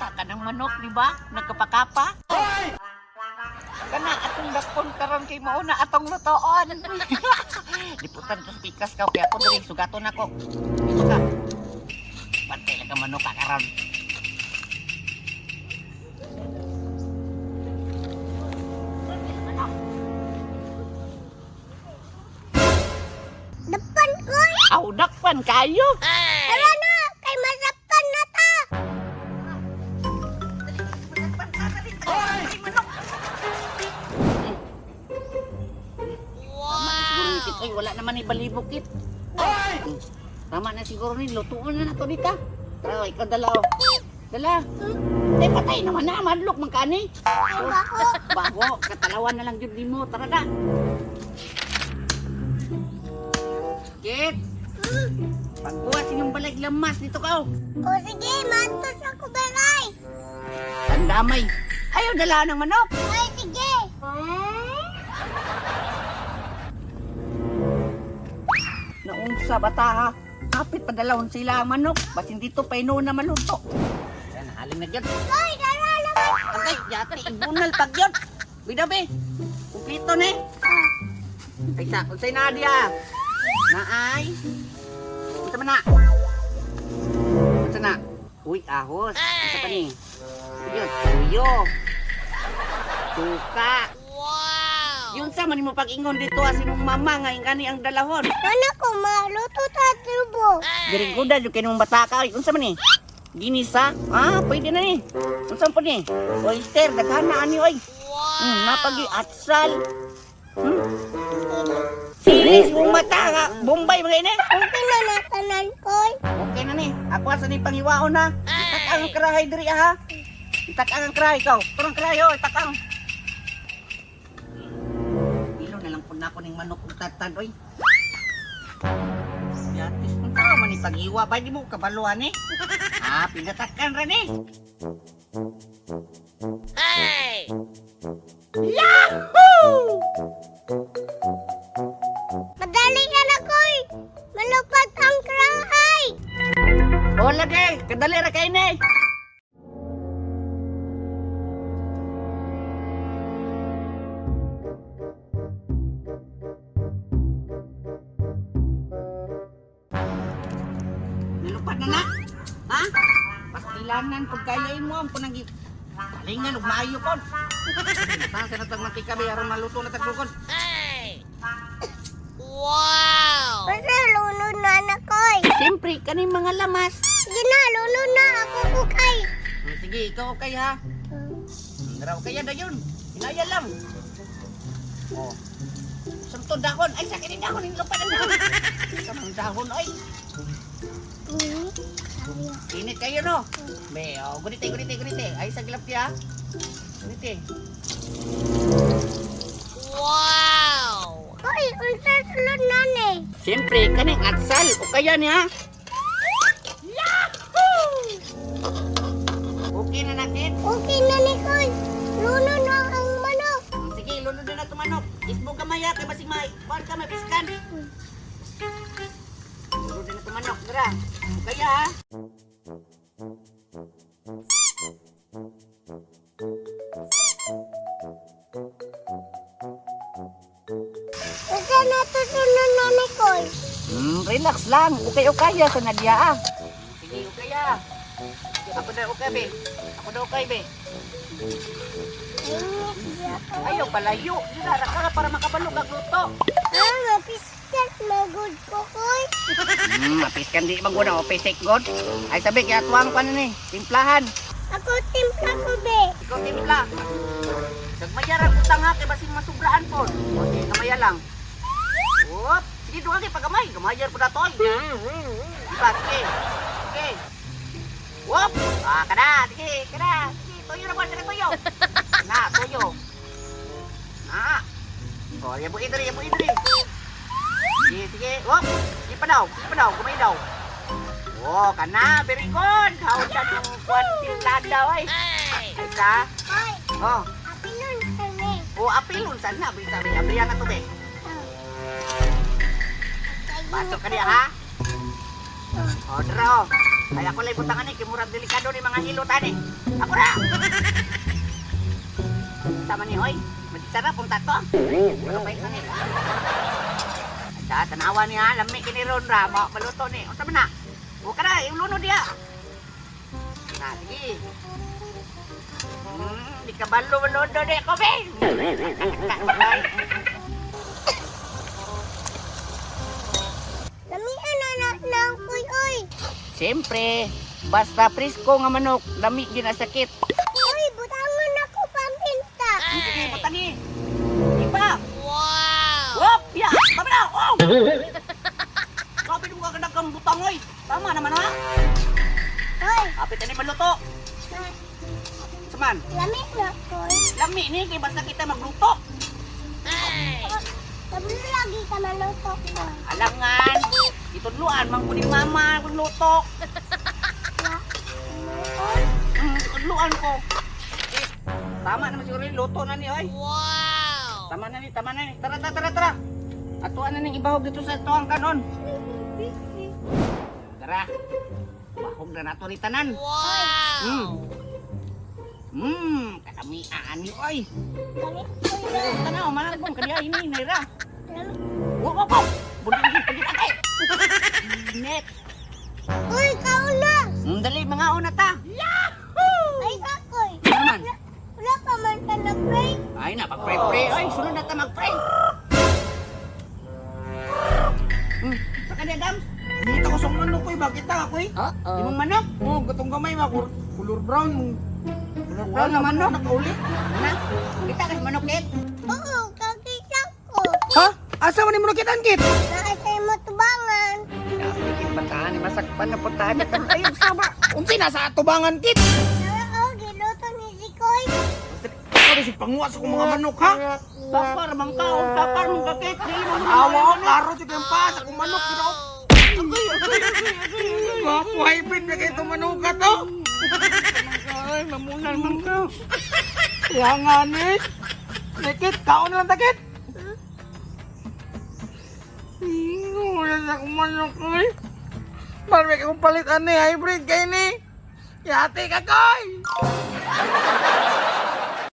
Bata ka ng manok, di ba? Nagkapakapa. Kana atong dakpon karon kay mauna atong lutoon. Liputan to sa pikas ka kaya ako diri sugaton ako. Ito ka. Bantay lang ka manok ka karon. Depan ko. Aw dakpan kayo. Tara na, kay masaktan na ta. Ay, wala naman ni balibukit. Tama na siguro ni lutuan na nato dita. Tara, ikaw dala. Dala. Ay, patay naman na. Madlok man kani. Ang baho. Bago, katalawan na lang yun din mo. Tara na. Kit, pagbuwas yung balag lamas dito ka. O sige, mantos ako balay. Tandamay. Ayaw dala ng manok. Ay, sige. Naunsa bata ha. Kapit padalawon sila ang manok. Basin dito pa na maluto. Yan, haling na dyan. Ay, dala naman. Antay, yati, ibunal pag yun. Bidabi, kumplito na eh. Ay, unsay na diya. Naay. Unsa man na? Unsa na? Uy, ahos. Unsa pa ni? Yun, tuyo. Suka. Yun sa man mo pag-ingon dito asin mong mama nga ingani ang dalahon. Nana ko, maluto ta tubo. Diri guda jud kinong bata ka. Unsa man ni? Ginisa? Ah, pwede na ni. Unsa pa ni? Oyster daghan na ani oy. Napagi atsal. Silis mong mata ka. Bombay mga ini. Okay na natanan ko. Okay na ni. Ako asa ni pangiwaon na. Itak ang karahay diri ha. Itak ang karahay ikaw. Turang karahay oh, itak ang. Ilo na lang po na ako ng manok ug tatan oy. Yatis mo tao man ipag-iwa ba di mo kabaluan eh. Ah, pinatakan ra ni. Hey! Yahoo! Madali ka na ko. Malupad ang krahay. O lagay, kadali ra kay ni. Nilupad na na. Ha? Pastilanan pagkayain mo ang punang palingan ug maayo kon. Saan sa natag mantika ba aron maluto na taglukon. Basta lunod na na ko. Siyempre kaning mga lamas. Sige na, lunod na ako kukay. Sige, ikaw okay ha. Daraw kaya na yun. Hinaya lang. Oh. Samtod dahon. Ay, sakit din dahon. Hindi pa na. Samang dahon, ay. Init kayo, no? Be, oh, gunite. Ay, saglap ya. Gunite. Hoy, unsa sulod na ni? Siyempre, kaning atsal. O kaya niya. Yahoo! Okay na natin. Okay na ni ko. Lunod na ang manok. Sige, lunod na ito manok. Isbo ka maya, kay basig may. Kuhan ka, may piskan. Lunod na ito manok. Dara. O kaya ha. Unsa na to sunod na ni ko? Relax lang. Okay, kaya sa Nadia ah. Sige, okay ah. Ako na okay, be. Ako na okay, be. Ayaw palayo. Dinara ka para makabalo ka luto. Ah, mapiskat magod ko koy. Mapiskan di maguna o pisik god. Ay sabi kaya tuwang pa na ni. Timplahan. Ako timpla ko be. Ikaw timpla. Nagmayaran utang ha kay basing masubraan po. O sige, kamaya lang. Whoop. Sige, doon kay pagamay. Gamayar po na to. Diba, sige. Okay. Whoop. Ah, kada. Sige, kada. Sige, toyo na buwan. Kada toyo. Na, toyo. Na. O, yabu idri. Sige, sige. Whoop. Sige pa daw. Kumay daw. Oh, kana. Very good. How dyan yung kuwan timplan daw ay. Ay ka. Hoy, Oh. apilon sa ni. O, apilon. Saan na? Sabi, abriyan na to, be. Pasok ka niya, ha? O, dara o. Ay, ako lang butangan ni, kimurag delikado ni mga hilo tani. Ako na! Sama ni Hoy, masarap kung tato. Wala pa isa ni. Ada, tanawa niya, lami kiniron ra, maluto ni. O, sama na. Huwag ka na, iuluno diya. Na, sige. Di ka balo-balodo di ako, Ben. Lamian na koy oy. Siyempre, basta presko nga manok, lami ginasakit. Oy, butangon ako paminta. Sige, butani. Iba. Wow! Wop! Ya! Tama na! Oh! Kapit mo ka kang butang, oy. Tama naman, ha? Oy, Kapit na ni maluto. Saman, lami na koy. lami ni, kaya basta kita magluto. Sabi lagi ka maluto ko. Alangan, itudluan, mangkuning mama, kung luto. Itudluan ko. Eh, tama naman siguro yung luto na ni, oy. Wow! Tama na ni. Tara. Atuan na ning ibahog dito sa tuang kanon. Tara. Bahog na nato ni tanan. Wow! Kalamiaan ni, oy. Lami koy. Tanaw, managpong kaniya ini, naira. Lami. Wop! Buding pagit ate. Net. Uy, kauna. Dali, mga una ta. Ay, kakoy. Ano naman? Wala pa man ka na-pray. Ay, napag-pray-pray. Ay, sunod na ta mag-pray. Sa kanya, Dams? Kita ko sa manok ko, bakit ta ako eh? Di mong manok? Oh, gatong gamay ma color brown. Color brown na manok. Nakauli. Ano? Kita kasi manokit. Oo, kakita ko. Ha? Asa man mo nakitaan kit? Nakasay mo tubangan. Ikin patahan ni masakpan na putahan niya. Ayun, sama. Unsi nasa atubangan kit? Oo, giluto ni Zikoy. Ano si panguwa sa kong mga manok ha? Tapar, mangkaon, tapar, mong kakit. Dili mo naman Awa ko, manok. klaro siya kayong pa sa kong manok. Gino. Wapo hybrid na kayo itong manok ka to. Ay, mamunan man ka. Kaya nga ni. Nakit, kaon na lang takit. Wala sa kong manok ko eh. Parang may kong palit ani hybrid kayo ni. Yate ka koy.